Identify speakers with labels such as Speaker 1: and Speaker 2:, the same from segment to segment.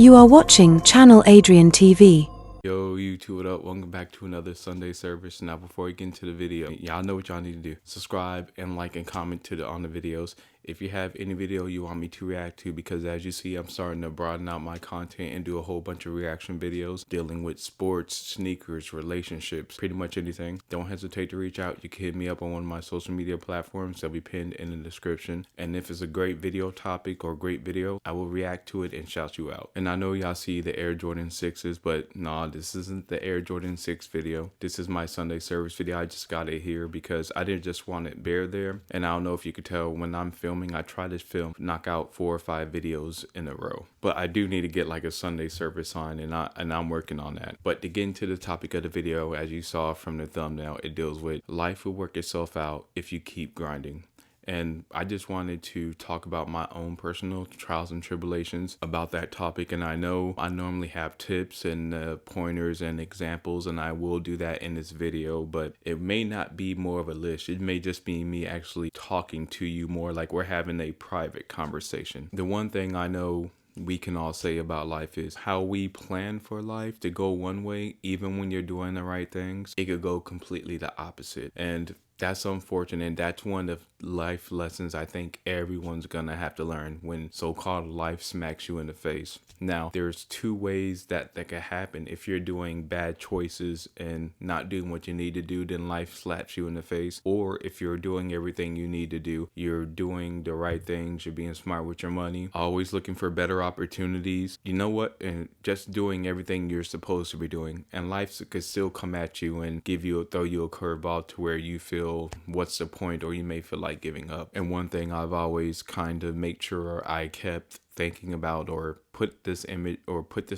Speaker 1: You are watching Channel Adrian TV.
Speaker 2: Yo, YouTube, what up? Welcome back to another Sunday service. Now, before we get into the video, y'all know what y'all need to do. Subscribe and like and comment on the videos. If you have any video you want me to react to, because as you see, I'm starting to broaden out my content and do a whole bunch of reaction videos dealing with sports, sneakers, relationships, pretty much anything. Don't hesitate to reach out. You can hit me up on one of my social media platforms. They'll be pinned in the description. And if it's a great video topic or great video, I will react to it and shout you out. And I know y'all see the Air Jordan 6s, but nah, this isn't the Air Jordan 6 video. This is my Sunday service video. I just got it here because I didn't just want it bare there. And I don't know if you could tell when I'm filming, I try to knock out 4 or 5 videos in a row, but I do need to get like a Sunday service on, and I'm working on that. But to get into the topic of the video, as you saw from the thumbnail, it deals with life will work itself out if you keep grinding. And I just wanted to talk about my own personal trials and tribulations about that topic. And I know I normally have tips and pointers and examples, and I will do that in this video, but it may not be more of a list. It may just be me actually talking to you more like we're having a private conversation. The one thing I know we can all say about life is how we plan for life to go one way, even when you're doing the right things, it could go completely the opposite. And that's unfortunate. That's one of life lessons I think everyone's gonna have to learn when so-called life smacks you in the face. Now, there's 2 ways that could happen. If you're doing bad choices and not doing what you need to do, then life slaps you in the face. Or if you're doing everything you need to do, you're doing the right things, you're being smart with your money, always looking for better opportunities, you know what, and just doing everything you're supposed to be doing, and life could still come at you and throw you a curveball to where you feel, what's the point, or you may feel like giving up. And one thing I've always kind of made sure I kept thinking about, or put this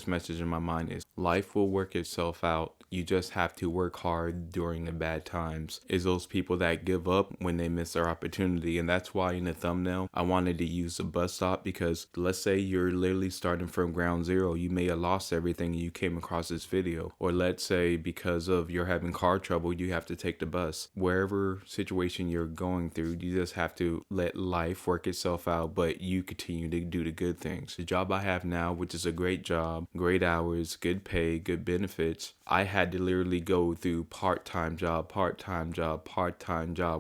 Speaker 2: message in my mind, is life will work itself out. You just have to work hard during the bad times. Is those people that give up when they miss their opportunity. And that's why in the thumbnail I wanted to use a bus stop, because let's say you're literally starting from ground zero. You may have lost everything and you came across this video, or let's say because of you're having car trouble, you have to take the bus. Wherever situation you're going through, you just have to let life work itself out, but you continue to do the good things. The job I have now, which is a great job, great hours, good pay, good benefits, I had to literally go through part-time job,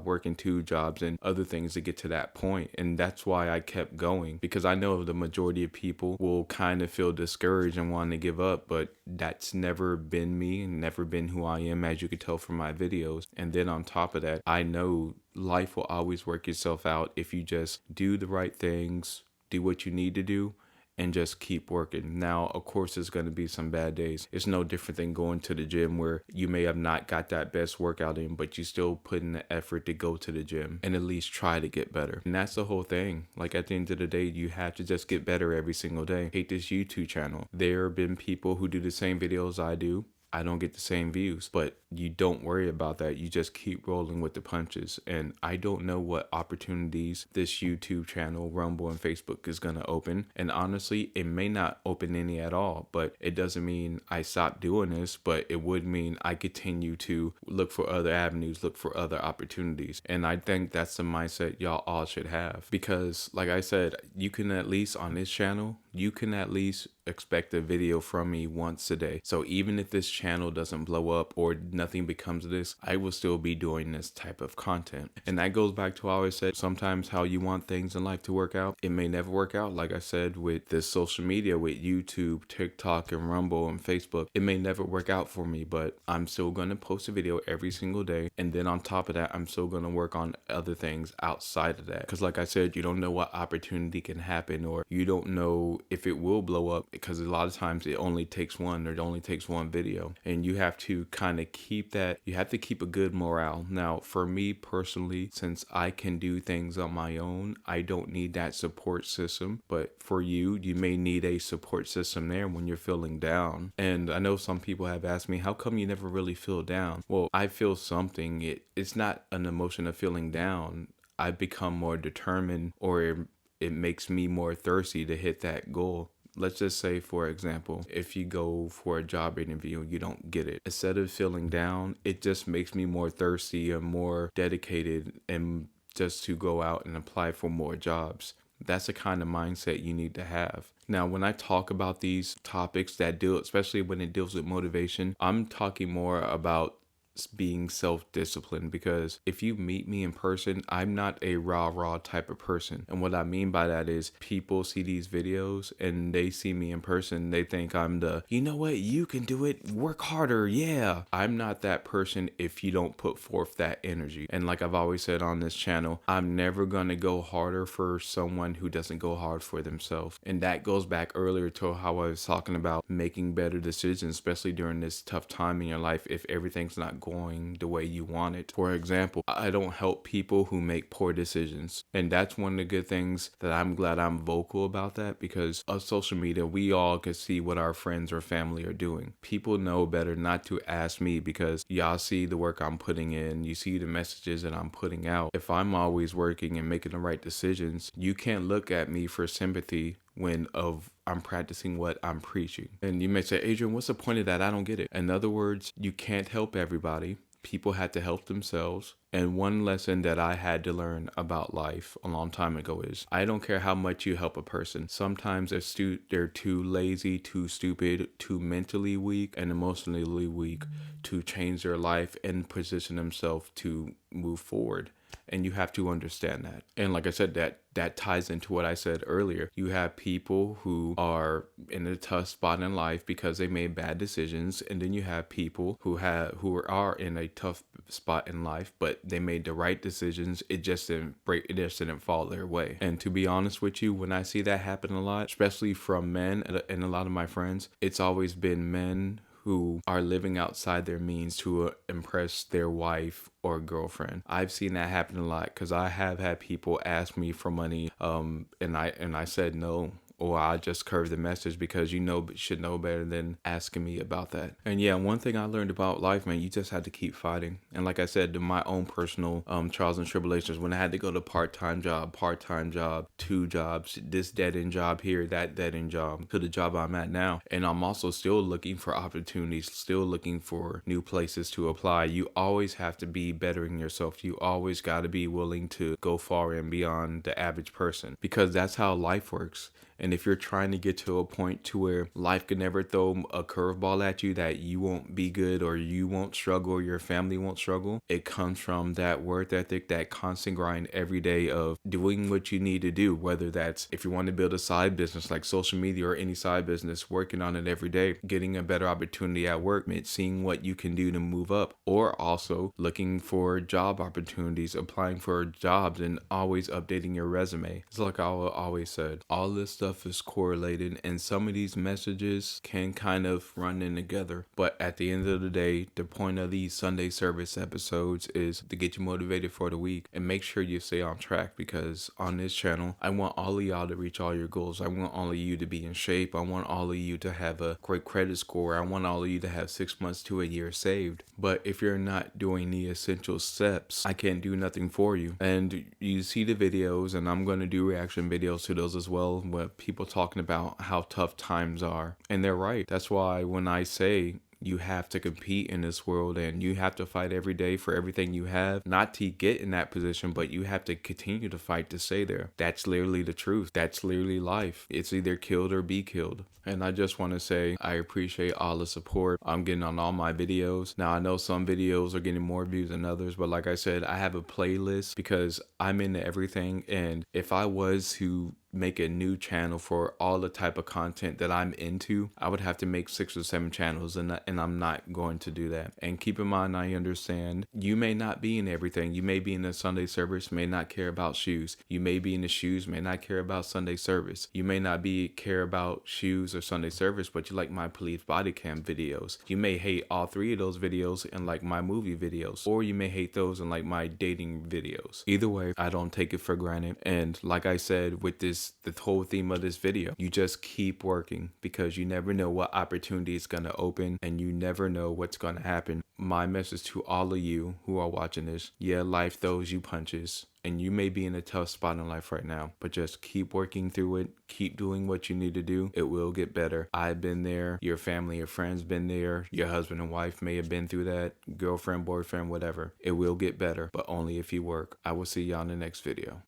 Speaker 2: working 2 jobs and other things to get to that point. And that's why I kept going, because I know the majority of people will kind of feel discouraged and want to give up, but that's never been me and never been who I am, as you could tell from my videos. And then on top of that, I know life will always work itself out if you just do the right things, do what you need to do, and just keep working. Now, of course, there's going to be some bad days. It's no different than going to the gym, where you may have not got that best workout in, but you still put in the effort to go to the gym and at least try to get better. And that's the whole thing. Like, at the end of the day, you have to just get better every single day. Hate this YouTube channel. There have been people who do the same videos I do. I don't get the same views, but you don't worry about that. You just keep rolling with the punches. And I don't know what opportunities this YouTube channel, Rumble, and Facebook is going to open. And honestly, it may not open any at all, but it doesn't mean I stop doing this, but it would mean I continue to look for other avenues, look for other opportunities. And I think that's the mindset y'all all should have, because like I said, you can at least on this channel, you can at least expect a video from me once a day. So even if this channel doesn't blow up or nothing becomes of this, I will still be doing this type of content. And that goes back to what I always said, sometimes how you want things in life to work out, it may never work out. Like I said, with this social media, with YouTube, TikTok, and Rumble, and Facebook, it may never work out for me, but I'm still going to post a video every single day. And then on top of that, I'm still going to work on other things outside of that. Because like I said, you don't know what opportunity can happen, or you don't know if it will blow up, because a lot of times it only takes one, or it only takes one video. And you have to kind of keep that, you have to keep a good morale. Now, for me personally, since I can do things on my own, I don't need that support system. But for you, you may need a support system there when you're feeling down. And I know some people have asked me, how come you never really feel down? Well, I feel something. It's not an emotion of feeling down. I become more determined, or it makes me more thirsty to hit that goal. Let's just say, for example, if you go for a job interview and you don't get it, instead of feeling down, it just makes me more thirsty and more dedicated, and just to go out and apply for more jobs. That's the kind of mindset you need to have. Now, when I talk about these topics that deal, especially when it deals with motivation, I'm talking more about being self-disciplined, because if you meet me in person, I'm not a rah type of person. And what I mean by that is, people see these videos and they see me in person, they think I'm the, you know what, you can do it, work harder, yeah. I'm not that person if you don't put forth that energy. And like I've always said on this channel, I'm never gonna go harder for someone who doesn't go hard for themselves. And that goes back earlier to how I was talking about making better decisions, especially during this tough time in your life if everything's not going the way you want it. For example, I don't help people who make poor decisions. And that's one of the good things that I'm glad I'm vocal about, that because of social media, we all can see what our friends or family are doing. People know better not to ask me, because y'all see the work I'm putting in, you see the messages that I'm putting out. If I'm always working and making the right decisions, you can't look at me for sympathy when I'm practicing what I'm preaching. And you may say, Adrian, what's the point of that? I don't get it. In other words, you can't help everybody. People had to help themselves. And one lesson that I had to learn about life a long time ago is, I don't care how much you help a person. Sometimes they're too lazy, too stupid, too mentally weak and emotionally weak to change their life and position themselves to move forward. And you have to understand that. And like I said, that ties into what I said earlier. You have people who are in a tough spot in life because they made bad decisions, and then you have people who are in a tough spot in life, but they made the right decisions. It just didn't fall their way. And to be honest with you, when I see that happen a lot, especially from men and a lot of my friends, it's always been men who are living outside their means to impress their wife or girlfriend. I've seen that happen a lot, because I have had people ask me for money, and I said no. Or I just curve the message, because should know better than asking me about that. And yeah, one thing I learned about life, man, you just had to keep fighting. And like I said, to my own personal trials and tribulations, when I had to go to part-time job, 2 jobs, this dead-end job here, that dead-end job, to the job I'm at now. And I'm also still looking for opportunities, still looking for new places to apply. You always have to be bettering yourself. You always got to be willing to go far and beyond the average person, because that's how life works. And if you're trying to get to a point to where life can never throw a curveball at you, that you won't be good or you won't struggle or your family won't struggle, it comes from that work ethic, that constant grind every day of doing what you need to do. Whether that's, if you want to build a side business like social media or any side business, working on it every day, getting a better opportunity at work, seeing what you can do to move up, or also looking for job opportunities, applying for jobs, and always updating your resume. It's like I always said, all this stuff is correlated, and some of these messages can kind of run in together. But at the end of the day, the point of these Sunday service episodes is to get you motivated for the week and make sure you stay on track, because on this channel, I want all of y'all to reach all your goals. I want all of you to be in shape. I want all of you to have a great credit score. I want all of you to have 6 months to a year saved. But if you're not doing the essential steps, I can't do nothing for you. And you see the videos, and I'm going to do reaction videos to those as well, where people talking about how tough times are. And they're right. That's why when I say you have to compete in this world and you have to fight every day for everything you have, not to get in that position, but you have to continue to fight to stay there. That's literally the truth. That's literally life. It's either killed or be killed. And I just want to say, I appreciate all the support I'm getting on all my videos. Now, I know some videos are getting more views than others, but like I said, I have a playlist because I'm into everything. And if I was to make a new channel for all the type of content that I'm into, I would have to make 6 or 7 channels, and I'm not going to do that. And keep in mind, I understand you may not be in everything. You may be in the Sunday service, may not care about shoes. You may be in the shoes, may not care about Sunday service. You may not care about shoes or Sunday service, but you like my police body cam videos. You may hate all 3 of those videos and like my movie videos, or you may hate those and like my dating videos. Either way, I don't take it for granted. And like I said, with the whole theme of this video, you just keep working, because you never know what opportunity is going to open, and you never know what's going to happen. My message to all of you who are watching this, yeah, life throws you punches, and you may be in a tough spot in life right now, but just keep working through it. Keep doing what you need to do. It will get better. I've been there. Your family or friends been there. Your husband and wife may have been through that. Girlfriend, boyfriend, whatever. It will get better, but only if you work. I will see y'all in the next video.